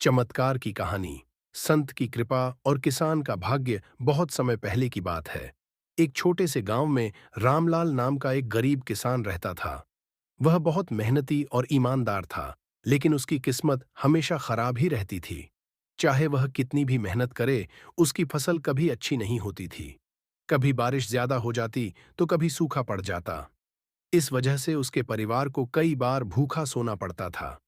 चमत्कार की कहानी। संत की कृपा और किसान का भाग्य। बहुत समय पहले की बात है। एक छोटे से गांव में रामलाल नाम का एक गरीब किसान रहता था। वह बहुत मेहनती और ईमानदार था, लेकिन उसकी किस्मत हमेशा खराब ही रहती थी। चाहे वह कितनी भी मेहनत करे, उसकी फसल कभी अच्छी नहीं होती थी। कभी बारिश ज्यादा हो जाती तो कभी सूखा पड़ जाता। इस वजह से उसके परिवार को कई बार भूखा सोना पड़ता था।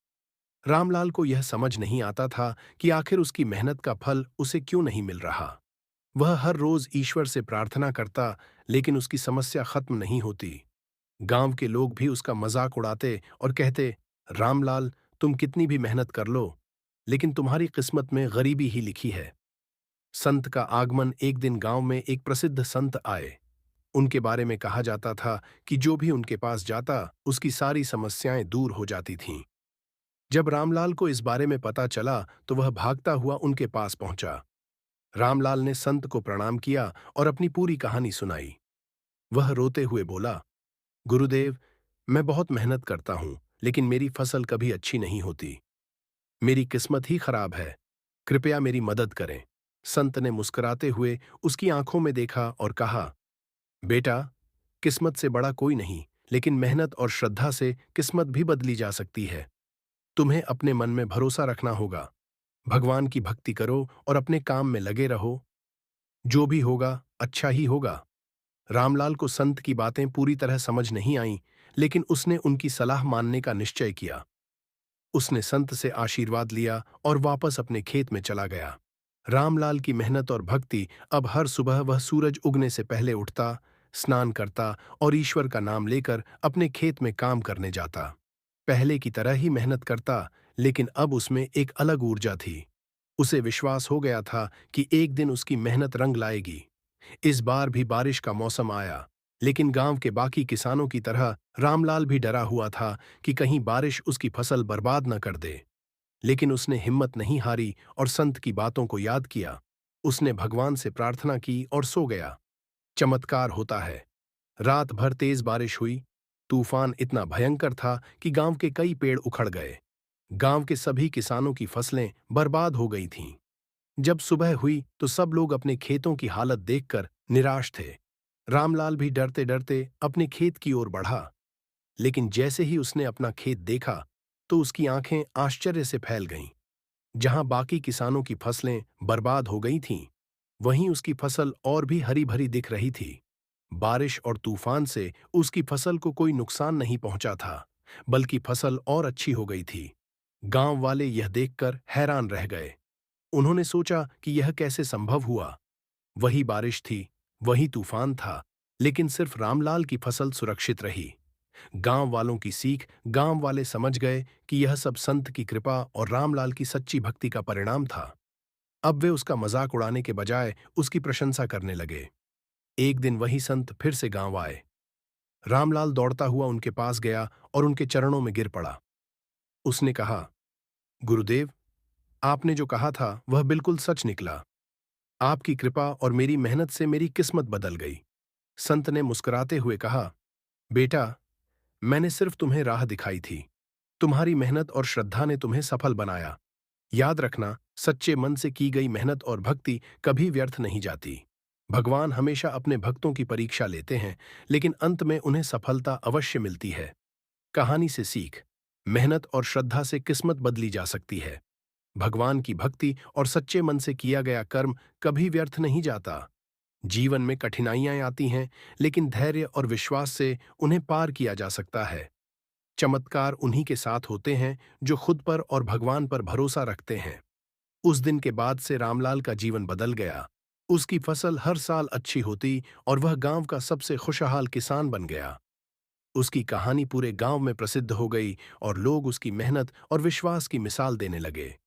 रामलाल को यह समझ नहीं आता था कि आखिर उसकी मेहनत का फल उसे क्यों नहीं मिल रहा। वह हर रोज ईश्वर से प्रार्थना करता, लेकिन उसकी समस्या खत्म नहीं होती। गांव के लोग भी उसका मजाक उड़ाते और कहते, रामलाल, तुम कितनी भी मेहनत कर लो, लेकिन तुम्हारी किस्मत में गरीबी ही लिखी है। संत का आगमन। एक दिन गांव में एक प्रसिद्ध संत आए। उनके बारे में कहा जाता था कि जो भी उनके पास जाता, उसकी सारी समस्याएं दूर हो जाती थीं। जब रामलाल को इस बारे में पता चला तो वह भागता हुआ उनके पास पहुंचा। रामलाल ने संत को प्रणाम किया और अपनी पूरी कहानी सुनाई। वह रोते हुए बोला, गुरुदेव, मैं बहुत मेहनत करता हूं, लेकिन मेरी फसल कभी अच्छी नहीं होती। मेरी किस्मत ही खराब है। कृपया मेरी मदद करें। संत ने मुस्कुराते हुए उसकी आंखों में देखा और कहा, बेटा, किस्मत से बड़ा कोई नहीं, लेकिन मेहनत और श्रद्धा से किस्मत भी बदली जा सकती है। तुम्हें अपने मन में भरोसा रखना होगा। भगवान की भक्ति करो और अपने काम में लगे रहो। जो भी होगा अच्छा ही होगा। रामलाल को संत की बातें पूरी तरह समझ नहीं आईं, लेकिन उसने उनकी सलाह मानने का निश्चय किया। उसने संत से आशीर्वाद लिया और वापस अपने खेत में चला गया। रामलाल की मेहनत और भक्ति। अब हर सुबह वह सूरज उगने से पहले उठता, स्नान करता और ईश्वर का नाम लेकर अपने खेत में काम करने जाता। पहले की तरह ही मेहनत करता, लेकिन अब उसमें एक अलग ऊर्जा थी। उसे विश्वास हो गया था कि एक दिन उसकी मेहनत रंग लाएगी। इस बार भी बारिश का मौसम आया, लेकिन गांव के बाकी किसानों की तरह रामलाल भी डरा हुआ था कि कहीं बारिश उसकी फसल बर्बाद न कर दे। लेकिन उसने हिम्मत नहीं हारी और संत की बातों को याद किया। उसने भगवान से प्रार्थना की और सो गया। चमत्कार होता है। रात भर तेज बारिश हुई। तूफान इतना भयंकर था कि गांव के कई पेड़ उखड़ गए। गांव के सभी किसानों की फसलें बर्बाद हो गई थीं। जब सुबह हुई तो सब लोग अपने खेतों की हालत देखकर निराश थे। रामलाल भी डरते डरते अपने खेत की ओर बढ़ा, लेकिन जैसे ही उसने अपना खेत देखा तो उसकी आंखें आश्चर्य से फैल गईं। जहां बाकी किसानों की फसलें बर्बाद हो गई थीं, वहीं उसकी फसल और भी हरी भरी दिख रही थी। बारिश और तूफान से उसकी फसल को कोई नुकसान नहीं पहुंचा था, बल्कि फसल और अच्छी हो गई थी। गांव वाले यह देखकर हैरान रह गए। उन्होंने सोचा कि यह कैसे संभव हुआ। वही बारिश थी, वही तूफान था, लेकिन सिर्फ रामलाल की फसल सुरक्षित रही। गांव वालों की सीख। गांव वाले समझ गए कि यह सब संत की कृपा और रामलाल की सच्ची भक्ति का परिणाम था। अब वे उसका मजाक उड़ाने के बजाय उसकी प्रशंसा करने लगे। एक दिन वही संत फिर से गांव आए। रामलाल दौड़ता हुआ उनके पास गया और उनके चरणों में गिर पड़ा। उसने कहा, गुरुदेव, आपने जो कहा था वह बिल्कुल सच निकला। आपकी कृपा और मेरी मेहनत से मेरी किस्मत बदल गई। संत ने मुस्कुराते हुए कहा, बेटा, मैंने सिर्फ तुम्हें राह दिखाई थी। तुम्हारी मेहनत और श्रद्धा ने तुम्हें सफल बनाया। याद रखना, सच्चे मन से की गई मेहनत और भक्ति कभी व्यर्थ नहीं जाती। भगवान हमेशा अपने भक्तों की परीक्षा लेते हैं, लेकिन अंत में उन्हें सफलता अवश्य मिलती है। कहानी से सीख। मेहनत और श्रद्धा से किस्मत बदली जा सकती है। भगवान की भक्ति और सच्चे मन से किया गया कर्म कभी व्यर्थ नहीं जाता। जीवन में कठिनाइयां आती हैं, लेकिन धैर्य और विश्वास से उन्हें पार किया जा सकता है। चमत्कार उन्हीं के साथ होते हैं जो खुद पर और भगवान पर भरोसा रखते हैं। उस दिन के बाद से रामलाल का जीवन बदल गया। उसकी फसल हर साल अच्छी होती और वह गांव का सबसे खुशहाल किसान बन गया। उसकी कहानी पूरे गांव में प्रसिद्ध हो गई और लोग उसकी मेहनत और विश्वास की मिसाल देने लगे।